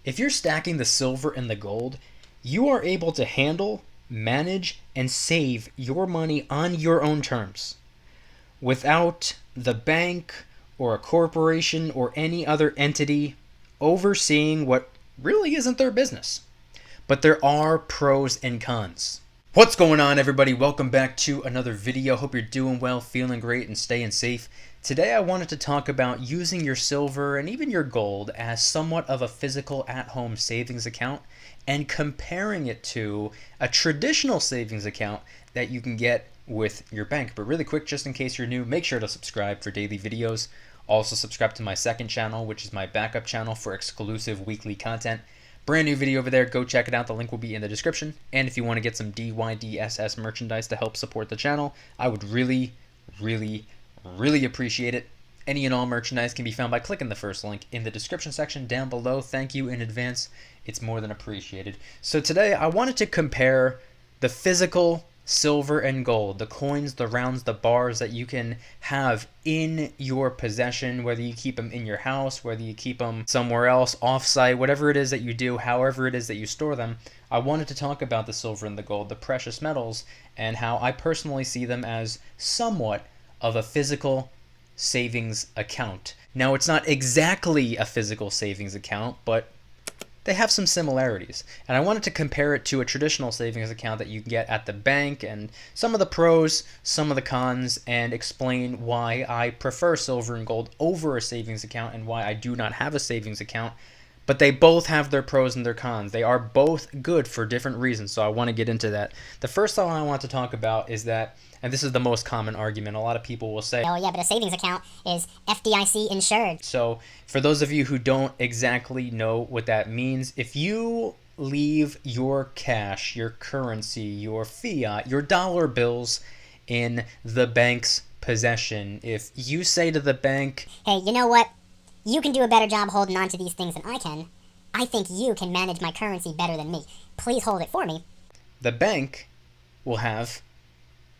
If you're stacking the silver and the gold, you are able to handle, manage, and save your money on your own terms without the bank or a corporation or any other entity overseeing what really isn't their business. But there are pros and cons. What's going on, everybody? Welcome back to another video. Hope you're doing well, feeling great, and staying safe. Today I wanted to talk about using your silver and even your gold as somewhat of a physical at-home savings account and comparing it to a traditional savings account that you can get with your bank. But really quick, just in case you're new, make sure to subscribe for daily videos. Also subscribe to my second channel, which is my backup channel for exclusive weekly content. Brand new video over there. Go check it out. The link will be in the description. And if you want to get some DYDSS merchandise to help support the channel, I would really appreciate it. Any and all merchandise can be found by clicking the first link in the description section down below. Thank you in advance. It's more than appreciated. So today I wanted to compare the physical silver and gold, the coins, the rounds, the bars that you can have in your possession, whether you keep them in your house, whether you keep them somewhere else, off-site, whatever it is that you do, however it is that you store them. I wanted to talk about the silver and the gold, the precious metals, and how I personally see them as somewhat of a physical savings account. Now, it's not exactly a physical savings account, but they have some similarities. And I wanted to compare it to a traditional savings account that you can get at the bank, and some of the pros, some of the cons, and explain why I prefer silver and gold over a savings account and why I do not have a savings account. But they both have their pros and their cons. They are both good for different reasons, so I want to get into that. The first thing I want to talk about is that, and this is the most common argument, a lot of people will say, oh yeah, but a savings account is FDIC insured. So for those of you who don't exactly know what that means, if you leave your cash, your currency, your fiat, your dollar bills in the bank's possession, if you say to the bank, hey, you know what? You can do a better job holding on to these things than I can. I think you can manage my currency better than me. Please hold it for me. The bank will have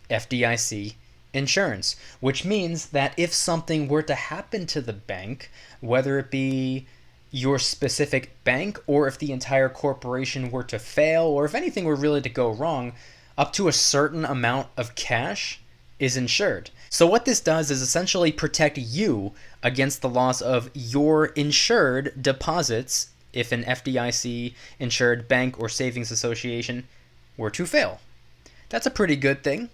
FDIC insurance, which means that if something were to happen to the bank, whether it be your specific bank or if the entire corporation were to fail or if anything were really to go wrong, up to a certain amount of cash is insured. So what this does is essentially protect you against the loss of your insured deposits if an FDIC insured bank or savings association were to fail. That's a pretty good thing.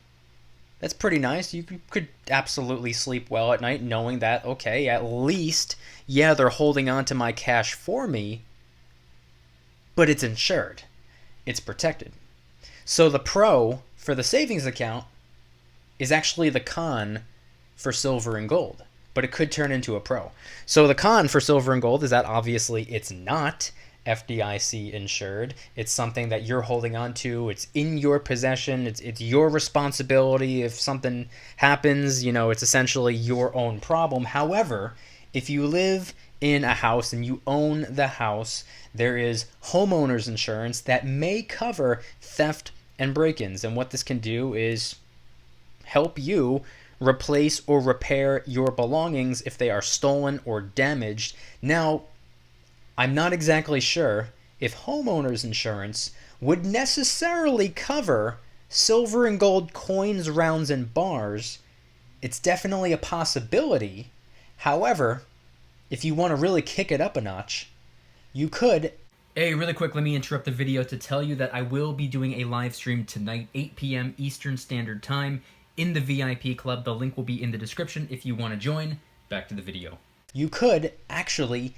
That's pretty nice. You could absolutely sleep well at night knowing that, okay, at least, yeah, they're holding on to my cash for me, but it's insured. It's protected. So the pro for the savings account is actually the con for silver and gold, but it could turn into a pro. So the con for silver and gold is that obviously it's not FDIC insured. It's something that you're holding on to. It's in your possession. It's your responsibility. If something happens, you know, it's essentially your own problem. However, if you live in a house and you own the house, there is homeowners insurance that may cover theft and break-ins. And what this can do is help you replace or repair your belongings if they are stolen or damaged. Now, I'm not exactly sure if homeowners insurance would necessarily cover silver and gold coins, rounds, and bars. It's definitely a possibility. However, if you want to really kick it up a notch, you could. Hey, really quick, let me interrupt the video to tell you that I will be doing a live stream tonight, 8 p.m. Eastern Standard Time, in the VIP club. The link will be in the description if you want to join. Back to the video. You could actually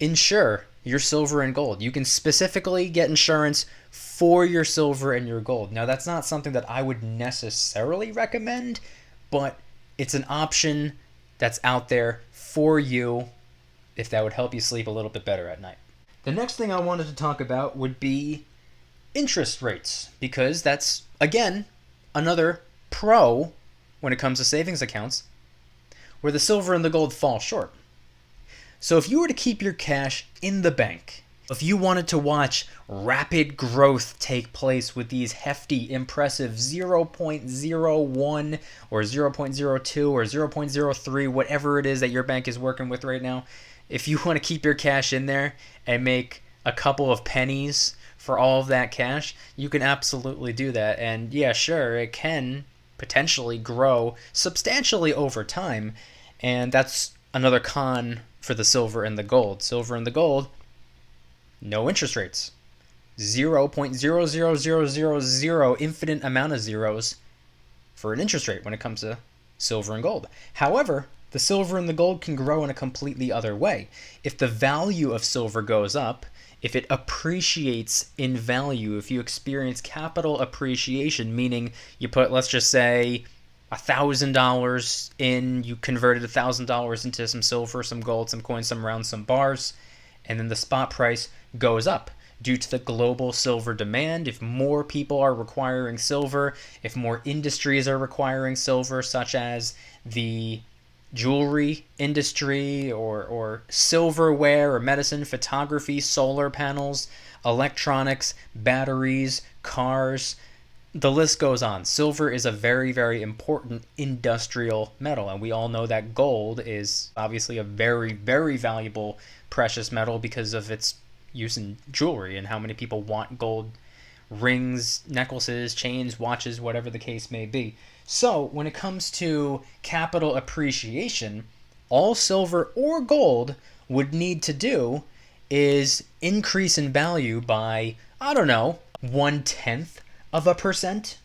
insure your silver and gold. You can specifically get insurance for your silver and your gold. Now, that's not something that I would necessarily recommend, but it's an option that's out there for you if that would help you sleep a little bit better at night. The next thing I wanted to talk about would be interest rates, because that's, again, another pro when it comes to savings accounts where the silver and the gold fall short. So if you were to keep your cash in the bank, if you wanted to watch rapid growth take place with these hefty, impressive 0.01 or 0.02 or 0.03, whatever it is that your bank is working with right now, if you want to keep your cash in there and make a couple of pennies for all of that cash, you can absolutely do that. And yeah, sure, it can potentially grow substantially over time. And that's another con for the silver and the gold. Silver and the gold, no interest rates. 0.00000 infinite amount of zeros for an interest rate when it comes to silver and gold. However, the silver and the gold can grow in a completely other way. If the value of silver goes up, if it appreciates in value, if you experience capital appreciation, meaning you put, let's just say, $1,000 in, you converted $1,000 into some silver, some gold, some coins, some rounds, some bars, and then the spot price goes up due to the global silver demand. If more people are requiring silver, if more industries are requiring silver, such as the jewelry industry or silverware or medicine, photography, solar panels, electronics, batteries, cars, the list goes on. Silver is a very, very important industrial metal, and we all know that gold is obviously a very, very valuable precious metal because of its use in jewelry and how many people want gold rings, necklaces, chains, watches, whatever the case may be. So when it comes to capital appreciation, all silver or gold would need to do is increase in value by, I don't know, 0.1%,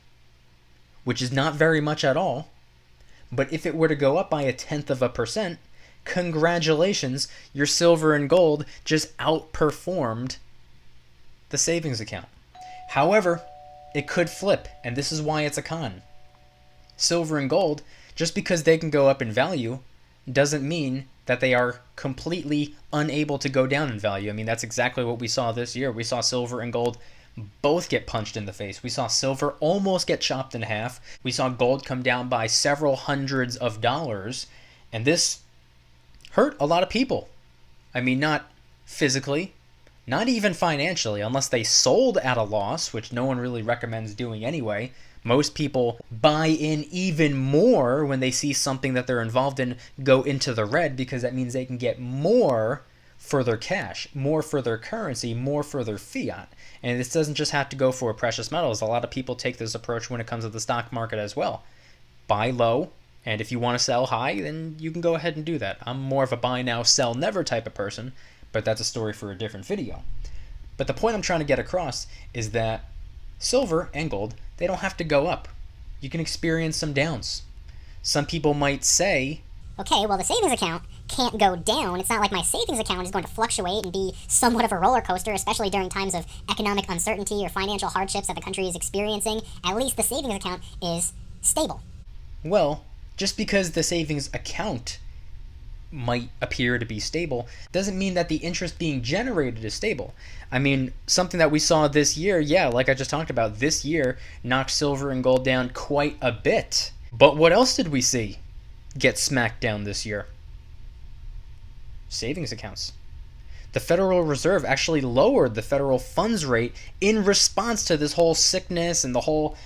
which is not very much at all. But if it were to go up by 0.1%, congratulations, your silver and gold just outperformed the savings account. However, it could flip, and this is why it's a con. Silver and gold, just because they can go up in value, doesn't mean that they are completely unable to go down in value. I mean, that's exactly what we saw this year. We saw silver and gold both get punched in the face. We saw silver almost get chopped in half. We saw gold come down by several hundreds of dollars, and this hurt a lot of people. I mean, not physically, not even financially, unless they sold at a loss, which no one really recommends doing anyway. Most people buy in even more when they see something that they're involved in go into the red, because that means they can get more for their cash, more for their currency, more for their fiat. And this doesn't just have to go for precious metals. A lot of people take this approach when it comes to the stock market as well. Buy low, and if you want to sell high, then you can go ahead and do that. I'm more of a buy now, sell never type of person, but that's a story for a different video. But the point I'm trying to get across is that silver and gold, they don't have to go up. You can experience some downs. Some people might say, Okay, well, the savings account can't go down. It's not like my savings account is going to fluctuate and be somewhat of a roller coaster, especially during times of economic uncertainty or financial hardships that the country is experiencing. At least the savings account is stable. well, just because the savings account might appear to be stable doesn't mean that the interest being generated is stable. I mean, something that we saw this year, yeah, like I just talked about, this year knocked silver and gold down quite a bit. But what else did we see get smacked down this year? Savings accounts. The Federal Reserve actually lowered the federal funds rate in response to this whole sickness and the whole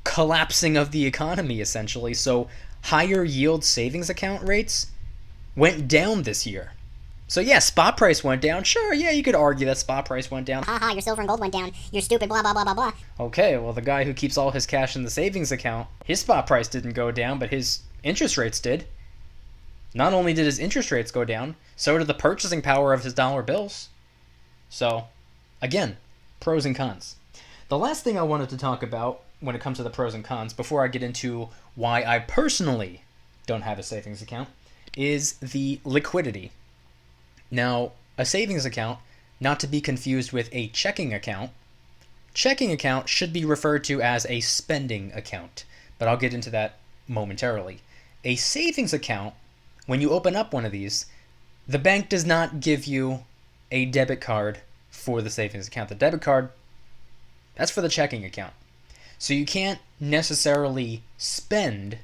collapsing of the economy, essentially. So higher yield savings account rates went down this year. So yeah, spot price went down. Sure, yeah, you could argue that spot price went down. Haha, your silver and gold went down. You're stupid, blah, blah, blah, blah, blah. Okay, well, the guy who keeps all his cash in the savings account, his spot price didn't go down, but his interest rates did. Not only did his interest rates go down, so did the purchasing power of his dollar bills. So, again, pros and cons. The last thing I wanted to talk about when it comes to the pros and cons, before I get into why I personally don't have a savings account, is the liquidity. Now, a savings account, not to be confused with a checking account should be referred to as a spending account, but I'll get into that momentarily. A savings account, when you open up one of these, the bank does not give you a debit card for the savings account. The debit card, that's for the checking account. So you can't necessarily spend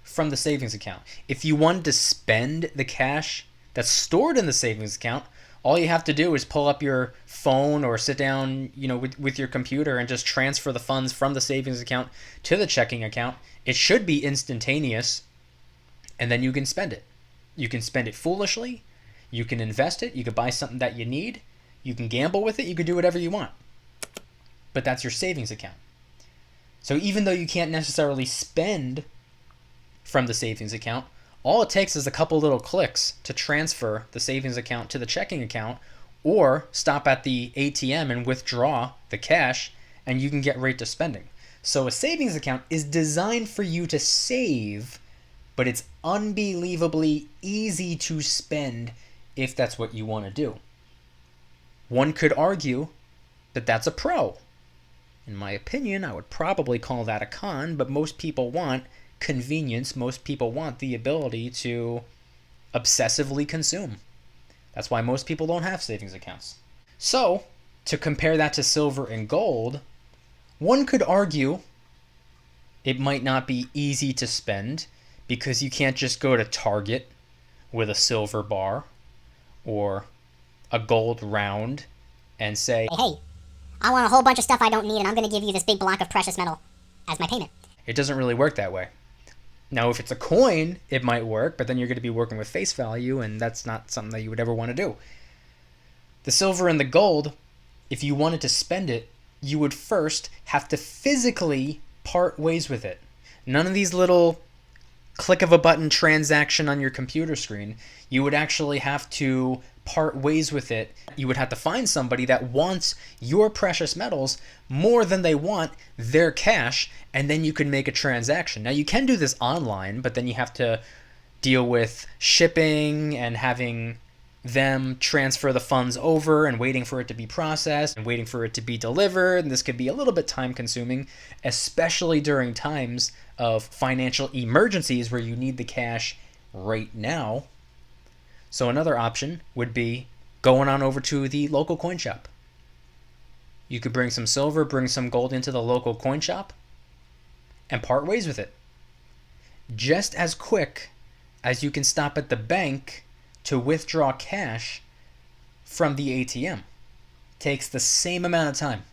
from the savings account. If you wanted to spend the cash that's stored in the savings account, all you have to do is pull up your phone or sit down, with your computer and just transfer the funds from the savings account to the checking account. It should be instantaneous, and then you can spend it. You can spend it foolishly. You can invest it. You can buy something that you need. You can gamble with it, you can do whatever you want. But that's your savings account. So even though you can't necessarily spend from the savings account, all it takes is a couple little clicks to transfer the savings account to the checking account, or stop at the ATM and withdraw the cash, and you can get right to spending. So a savings account is designed for you to save, but it's unbelievably easy to spend if that's what you want to do. One could argue that that's a pro. In my opinion, I would probably call that a con, but most people want convenience. Most people want the ability to obsessively consume. That's why most people don't have savings accounts. So, to compare that to silver and gold, one could argue it might not be easy to spend because you can't just go to Target with a silver bar or a gold round and say, hey, I want a whole bunch of stuff I don't need, and I'm going to give you this big block of precious metal as my payment. It doesn't really work that way. Now, if it's a coin, it might work, but then you're going to be working with face value, and that's not something that you would ever want to do. The silver and the gold, if you wanted to spend it, you would first have to physically part ways with it. None of these little click of a button transaction on your computer screen. You would actually have to part ways with it. You would have to find somebody that wants your precious metals more than they want their cash, and then you can make a transaction. Now, you can do this online, but then you have to deal with shipping and having them transfer the funds over and waiting for it to be processed and waiting for it to be delivered. And this could be a little bit time consuming, especially during times of financial emergencies where you need the cash right now. So another option would be going on over to the local coin shop. You could bring some silver, bring some gold into the local coin shop and part ways with it. Just as quick as you can stop at the bank to withdraw cash from the ATM. Takes the same amount of time.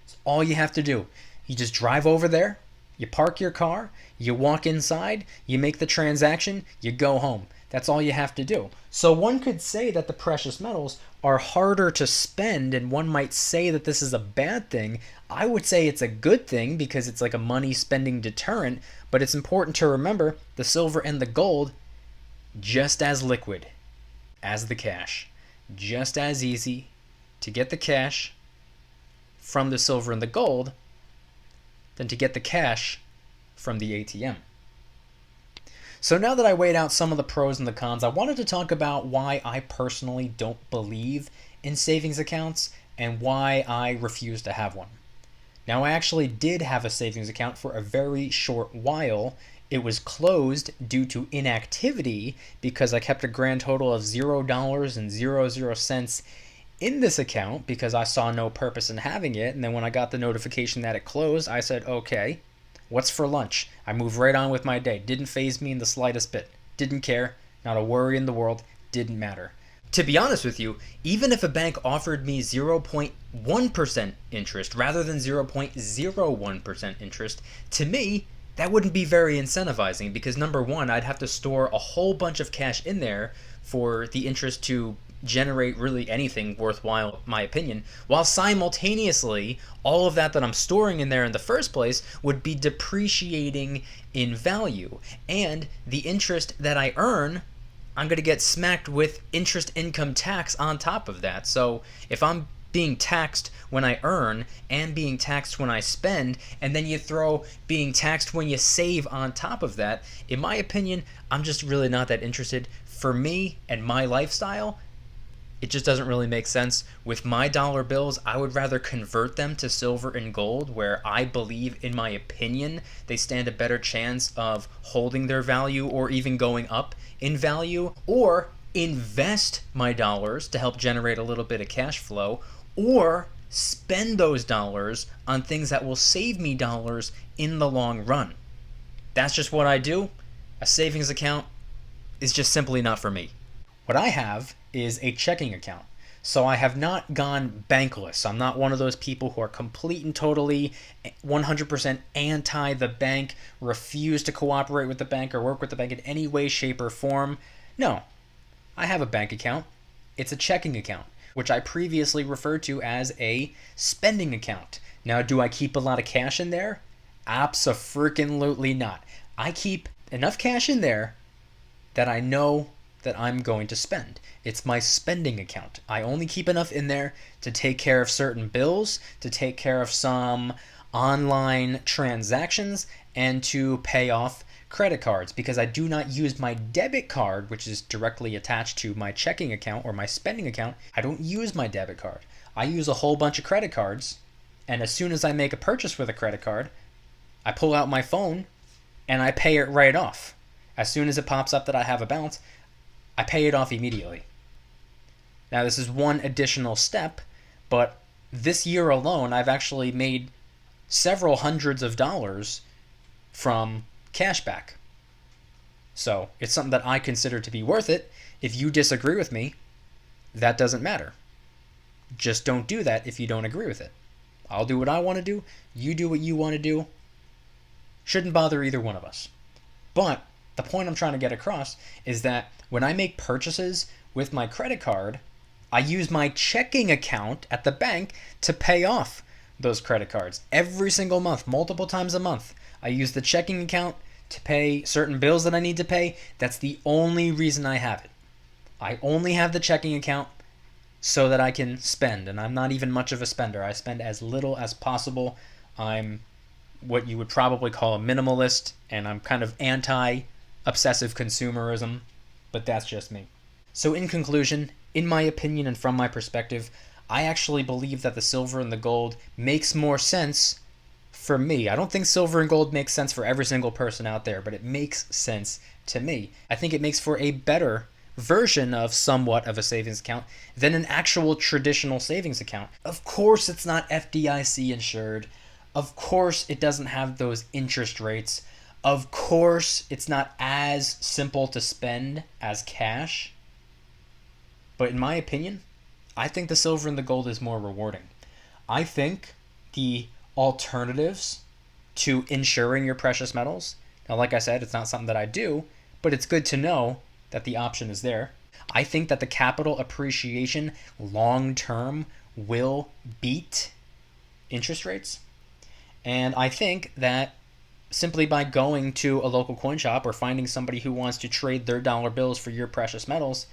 It's all you have to do. You just drive over there, you park your car, you walk inside, you make the transaction, you go home. That's all you have to do. So one could say that the precious metals are harder to spend, and one might say that this is a bad thing. I would say it's a good thing because it's like a money spending deterrent, but it's important to remember the silver and the gold just as liquid as the cash. Just as easy to get the cash from the silver and the gold than to get the cash from the ATM. So now that I weighed out some of the pros and the cons, I wanted to talk about why I personally don't believe in savings accounts and why I refuse to have one. Now, I actually did have a savings account for a very short while. It was closed due to inactivity because I kept a grand total of $0.00 in this account because I saw no purpose in having it. And then when I got the notification that it closed, I said, okay, what's for lunch? I moved right on with my day. Didn't faze me in the slightest bit. Didn't care. Not a worry in the world. Didn't matter. To be honest with you, even if a bank offered me 0.1% interest rather than 0.01% interest, to me, that wouldn't be very incentivizing because number one, I'd have to store a whole bunch of cash in there for the interest to generate really anything worthwhile, in my opinion, while simultaneously all of that I'm storing in there in the first place would be depreciating in value. And the interest that I earn, I'm going to get smacked with interest income tax on top of that. So if I'm being taxed when I earn and being taxed when I spend, and then you throw being taxed when you save on top of that, in my opinion, I'm just really not that interested. For me and my lifestyle, it just doesn't really make sense. With my dollar bills, I would rather convert them to silver and gold, where I believe, in my opinion, they stand a better chance of holding their value or even going up in value, or invest my dollars to help generate a little bit of cash flow, or spend those dollars on things that will save me dollars in the long run. That's just what I do. A savings account is just simply not for me. What I have is a checking account. So I have not gone bankless. I'm not one of those people who are complete and totally 100% anti the bank, refuse to cooperate with the bank or work with the bank in any way, shape, or form. No, I have a bank account. It's a checking account, which I previously referred to as a spending account. Now, do I keep a lot of cash in there? Abso-freaking-lutely not. I keep enough cash in there that I know that I'm going to spend. It's my spending account. I only keep enough in there to take care of certain bills, to take care of some online transactions, and to pay off credit cards, because I do not use my debit card, which is directly attached to my checking account or my spending account. I don't use my debit card. I use a whole bunch of credit cards, and as soon as I make a purchase with a credit card, I pull out my phone and I pay it right off. As soon as it pops up that I have a balance, I pay it off immediately. Now, this is one additional step, but this year alone, I've actually made several hundreds of dollars from cashback. So it's something that I consider to be worth it. If you disagree with me, that doesn't matter. Just don't do that if you don't agree with it. I'll do what I want to do. You do what you want to do. Shouldn't bother either one of us. But the point I'm trying to get across is that when I make purchases with my credit card, I use my checking account at the bank to pay off those credit cards every single month, multiple times a month. I use the checking account to pay certain bills that I need to pay. That's the only reason I have it. I only have the checking account so that I can spend, and I'm not even much of a spender. I spend as little as possible. I'm what you would probably call a minimalist, and I'm kind of anti-obsessive consumerism, but that's just me. So in conclusion, in my opinion and from my perspective, I actually believe that the silver and the gold makes more sense for me. I don't think silver and gold makes sense for every single person out there, but it makes sense to me. I think it makes for a better version of somewhat of a savings account than an actual traditional savings account. Of course, it's not FDIC insured. Of course, it doesn't have those interest rates. Of course, it's not as simple to spend as cash. But in my opinion, I think the silver and the gold is more rewarding. I think the alternatives to insuring your precious metals, now like I said, it's not something that I do, but it's good to know that the option is there. I think that the capital appreciation long term will beat interest rates. And I think that simply by going to a local coin shop or finding somebody who wants to trade their dollar bills for your precious metals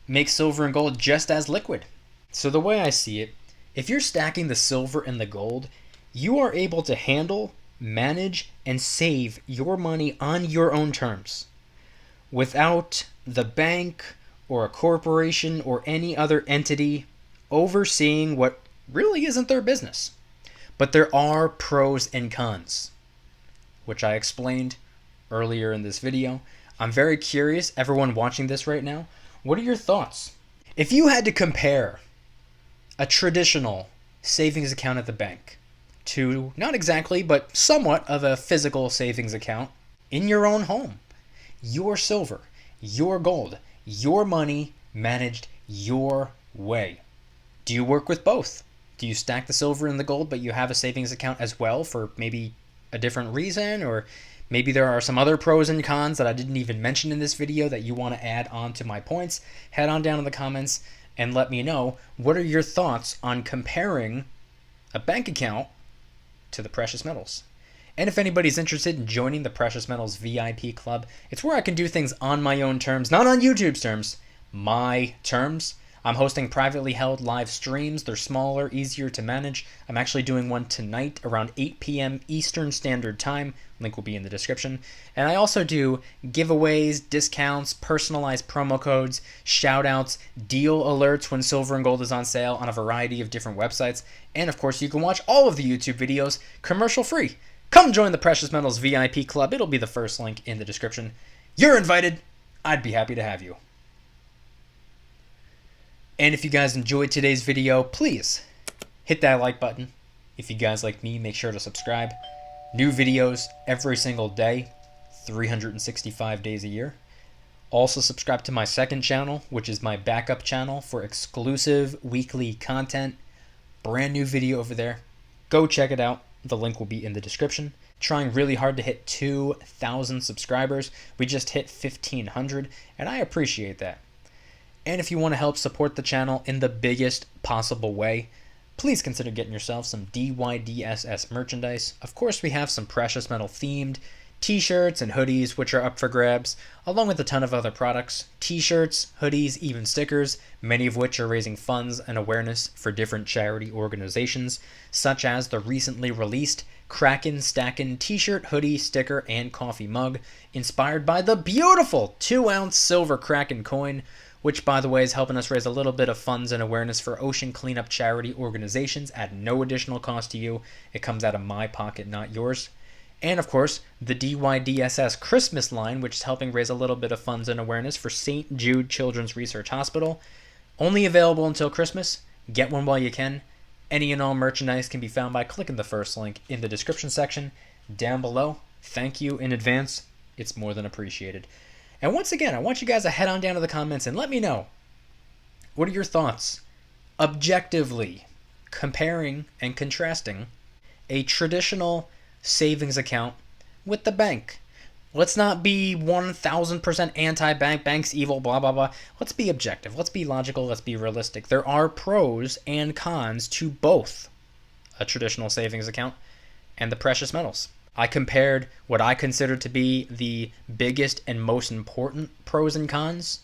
makes silver and gold just as liquid. So the way I see it, if you're stacking the silver and the gold, you are able to handle, manage, and save your money on your own terms without the bank or a corporation or any other entity overseeing what really isn't their business. But there are pros and cons, which I explained earlier in this video. I'm very curious, everyone watching this right now, what are your thoughts? If you had to compare a traditional savings account at the bank to, not exactly, but somewhat of a physical savings account in your own home, your silver, your gold, your money managed your way, do you work with both? Do you stack the silver and the gold, but you have a savings account as well for maybe a different reason? Or maybe there are some other pros and cons that I didn't even mention in this video that you want to add on to my points? Head on down in the comments and let me know, what are your thoughts on comparing a bank account to the precious metals? And if anybody's interested in joining the Precious Metals VIP Club, it's where I can do things on my own terms, not on YouTube's terms, my terms. I'm hosting privately held live streams. They're smaller, easier to manage. I'm actually doing one tonight around 8 p.m. Eastern Standard Time. Link will be in the description. And I also do giveaways, discounts, personalized promo codes, shoutouts, deal alerts when silver and gold is on sale on a variety of different websites. And of course, you can watch all of the YouTube videos commercial free. Come join the Precious Metals VIP Club. It'll be the first link in the description. You're invited. I'd be happy to have you. And if you guys enjoyed today's video, please hit that like button. If you guys like me, make sure to subscribe. New videos every single day, 365 days a year. Also subscribe to my second channel, which is my backup channel for exclusive weekly content. Brand new video over there. Go check it out. The link will be in the description. Trying really hard to hit 2,000 subscribers. We just hit 1,500, and I appreciate that. And if you want to help support the channel in the biggest possible way, please consider getting yourself some DYDSS merchandise. Of course, we have some precious metal themed t-shirts and hoodies, which are up for grabs, along with a ton of other products. T-shirts, hoodies, even stickers, many of which are raising funds and awareness for different charity organizations, such as the recently released Kraken Stackin' t-shirt, hoodie, sticker, and coffee mug, inspired by the beautiful 2-ounce silver Kraken coin, which, by the way, is helping us raise a little bit of funds and awareness for ocean cleanup charity organizations at no additional cost to you. It comes out of my pocket, not yours. And, of course, the DYDSS Christmas line, which is helping raise a little bit of funds and awareness for St. Jude Children's Research Hospital. Only available until Christmas. Get one while you can. Any and all merchandise can be found by clicking the first link in the description section down below. Thank you in advance. It's more than appreciated. And once again, I want you guys to head on down to the comments and let me know, what are your thoughts, objectively comparing and contrasting a traditional savings account with the bank? Let's not be 1000% anti-bank, bank's evil, blah, blah, blah. Let's be objective. Let's be logical. Let's be realistic. There are pros and cons to both a traditional savings account and the precious metals. I compared what I consider to be the biggest and most important pros and cons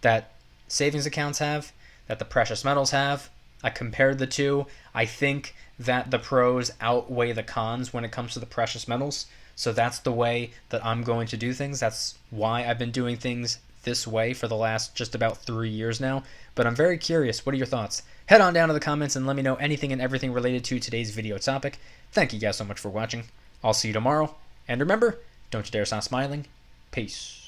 that savings accounts have, that the precious metals have. I compared the two. I think that the pros outweigh the cons when it comes to the precious metals. So that's the way that I'm going to do things. That's why I've been doing things this way for the last just about 3 years now. But I'm very curious. What are your thoughts? Head on down to the comments and let me know anything and everything related to today's video topic. Thank you guys so much for watching. I'll see you tomorrow. And remember, don't you dare stop smiling. Peace.